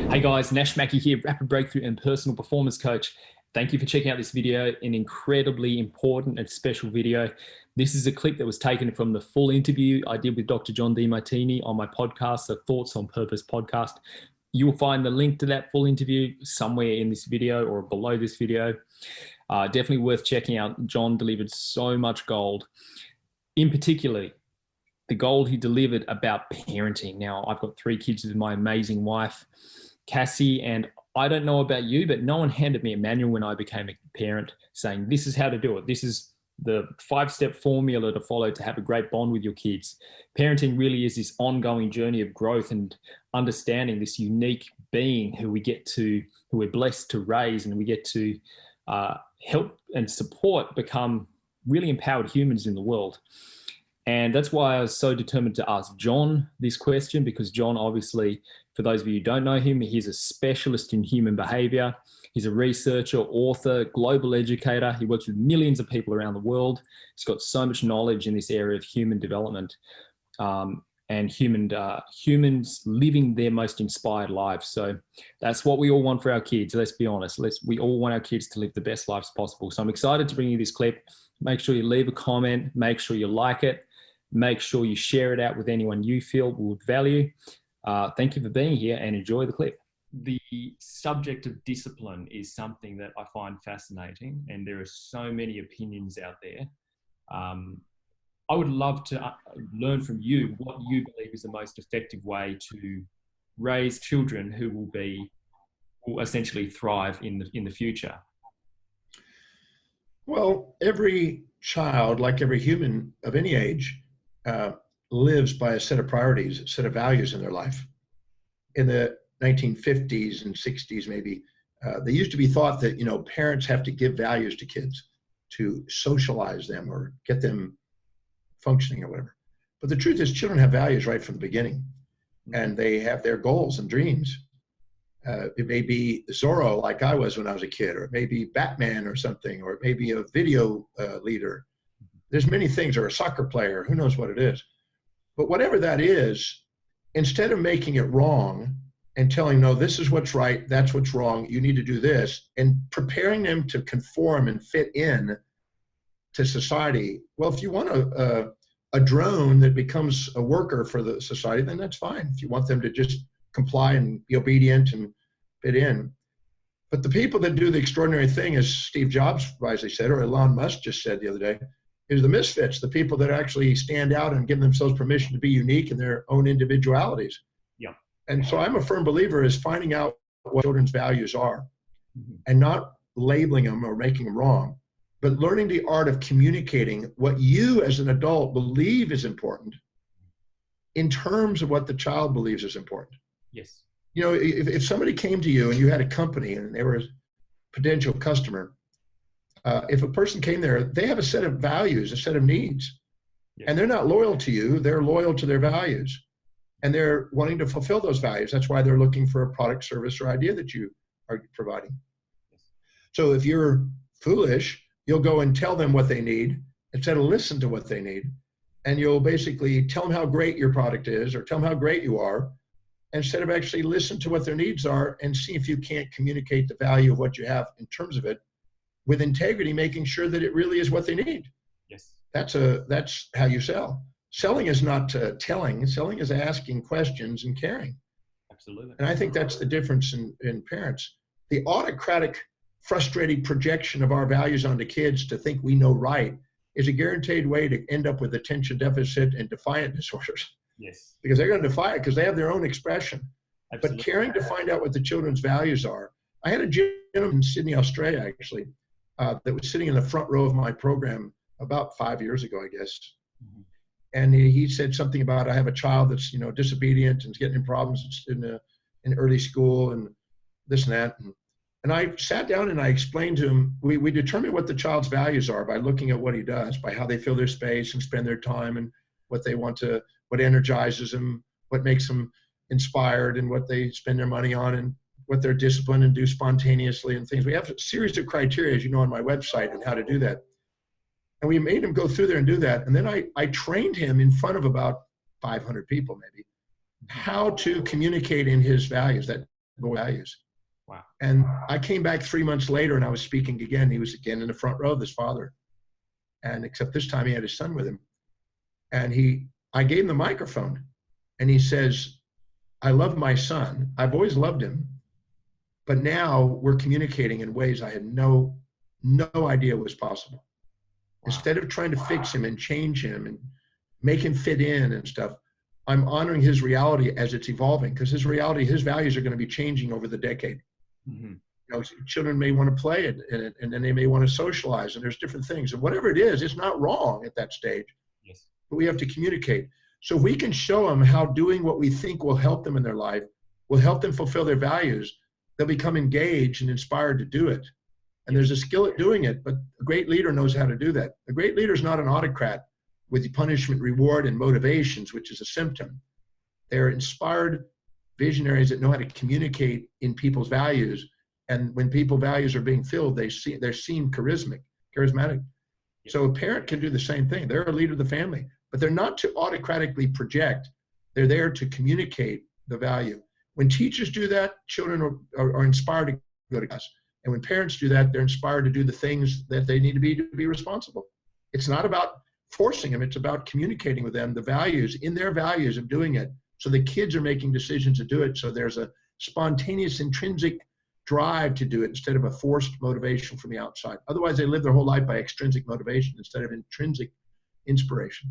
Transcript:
Hey guys, Nash Mackey here, rapid breakthrough and personal performance coach. Thank you for checking out this video, an incredibly important and special video. This is a clip that was taken from the full interview I did with Dr. John Demartini on my podcast, the Thoughts on Purpose podcast. You will find the link to that full interview somewhere in this video or below this video. Definitely worth checking out. John delivered so much gold, in particular, the gold he delivered about parenting. Now, I've got 3 kids with my amazing wife, Cassie, and I don't know about you, but no one handed me a manual when I became a parent saying, this is how to do it. This is the 5-step formula to follow to have a great bond with your kids. Parenting really is this ongoing journey of growth and understanding this unique being who we're blessed to raise, and we get to help and support become really empowered humans in the world. And that's why I was so determined to ask John this question, because John, obviously, for those of you who don't know him, he's a specialist in human behavior. He's a researcher, author, global educator. He works with millions of people around the world. He's got so much knowledge in this area of human development and humans living their most inspired lives. So that's what we all want for our kids. Let's be honest. We all want our kids to live the best lives possible. So I'm excited to bring you this clip. Make sure you leave a comment. Make sure you like it. Make sure you share it out with anyone you feel would value. Thank you for being here and enjoy the clip. The subject of discipline is something that I find fascinating, and there are so many opinions out there. I would love to learn from you what you believe is the most effective way to raise children who will essentially thrive in the future. Well, every child, like every human of any age, lives by a set of priorities, a set of values in their life. In the 1950s and 60s, maybe, they used to be thought that, parents have to give values to kids to socialize them or get them functioning or whatever. But the truth is, children have values right from the beginning, and they have their goals and dreams. It may be Zorro, like I was when I was a kid, or it may be Batman or something, or it may be a video leader. There's many things, or a soccer player, who knows what it is. But whatever that is, instead of making it wrong and telling, no, this is what's right, that's what's wrong, you need to do this, and preparing them to conform and fit in to society. Well, if you want a drone that becomes a worker for the society, then that's fine. If you want them to just comply and be obedient and fit in. But the people that do the extraordinary thing, as Steve Jobs wisely said, or Elon Musk just said the other day, is the misfits, the people that actually stand out and give themselves permission to be unique in their own individualities. Yeah. And so I'm a firm believer is finding out what children's values are, and not labeling them or making them wrong, but learning the art of communicating what you as an adult believe is important in terms of what the child believes is important. Yes. If somebody came to you and you had a company and they were a potential customer, if a person came there, they have a set of values, a set of needs, yes. And they're not loyal to you, they're loyal to their values, and they're wanting to fulfill those values. That's why they're looking for a product, service, or idea that you are providing. Yes. So if you're foolish, you'll go and tell them what they need instead of listen to what they need. And you'll basically tell them how great your product is or tell them how great you are, instead of actually listen to what their needs are and see if you can't communicate the value of what you have in terms of it with integrity, making sure that it really is what they need. Yes. That's how you sell. Selling is not telling. Selling is asking questions and caring. Absolutely. And I think that's the difference in parents. The autocratic, frustrating projection of our values onto kids to think we know right is a guaranteed way to end up with attention deficit and defiant disorders. Yes. Because they're going to defy it because they have their own expression. Absolutely. But caring to find out what the children's values are. I had a gentleman in Sydney, Australia, actually, that was sitting in the front row of my program about 5 years ago, I guess. Mm-hmm. And he said something about, I have a child that's, disobedient and is getting in problems in early school and this and that. And I sat down and I explained to him, we determine what the child's values are by looking at what he does, by how they fill their space and spend their time and what energizes them, what makes them inspired and what they spend their money on and what they're disciplined and do spontaneously and things. We have a series of criteria, as you know, on my website and how to do that. And we made him go through there and do that. And then I trained him in front of about 500 people maybe, how to communicate in his values, that values. Wow. And I came back 3 months later and I was speaking again. He was again in the front row, this father. And except this time he had his son with him. And I gave him the microphone and he says, I love my son. I've always loved him. But now we're communicating in ways I had no idea was possible. Wow. Instead of trying to fix him and change him and make him fit in and stuff, I'm honoring his reality as it's evolving, because his reality, his values are going to be changing over the decade. Mm-hmm. You know, children may want to play and then they may want to socialize, and there's different things. And whatever it is, it's not wrong at that stage. Yes. But we have to communicate. So if we can show them how doing what we think will help them in their life, will help them fulfill their values, they'll become engaged and inspired to do it. And there's a skill at doing it, but a great leader knows how to do that. A great leader is not an autocrat with the punishment, reward, and motivations, which is a symptom. They're inspired visionaries that know how to communicate in people's values. And when people's values are being filled, they're seen charismatic. So a parent can do the same thing. They're a leader of the family, but they're not to autocratically project. They're there to communicate the value. When teachers do that, children are inspired to go to class. And when parents do that, they're inspired to do the things that they need to be responsible. It's not about forcing them. It's about communicating with them the values, in their values of doing it. So the kids are making decisions to do it. So there's a spontaneous, intrinsic drive to do it instead of a forced motivation from the outside. Otherwise, they live their whole life by extrinsic motivation instead of intrinsic inspiration.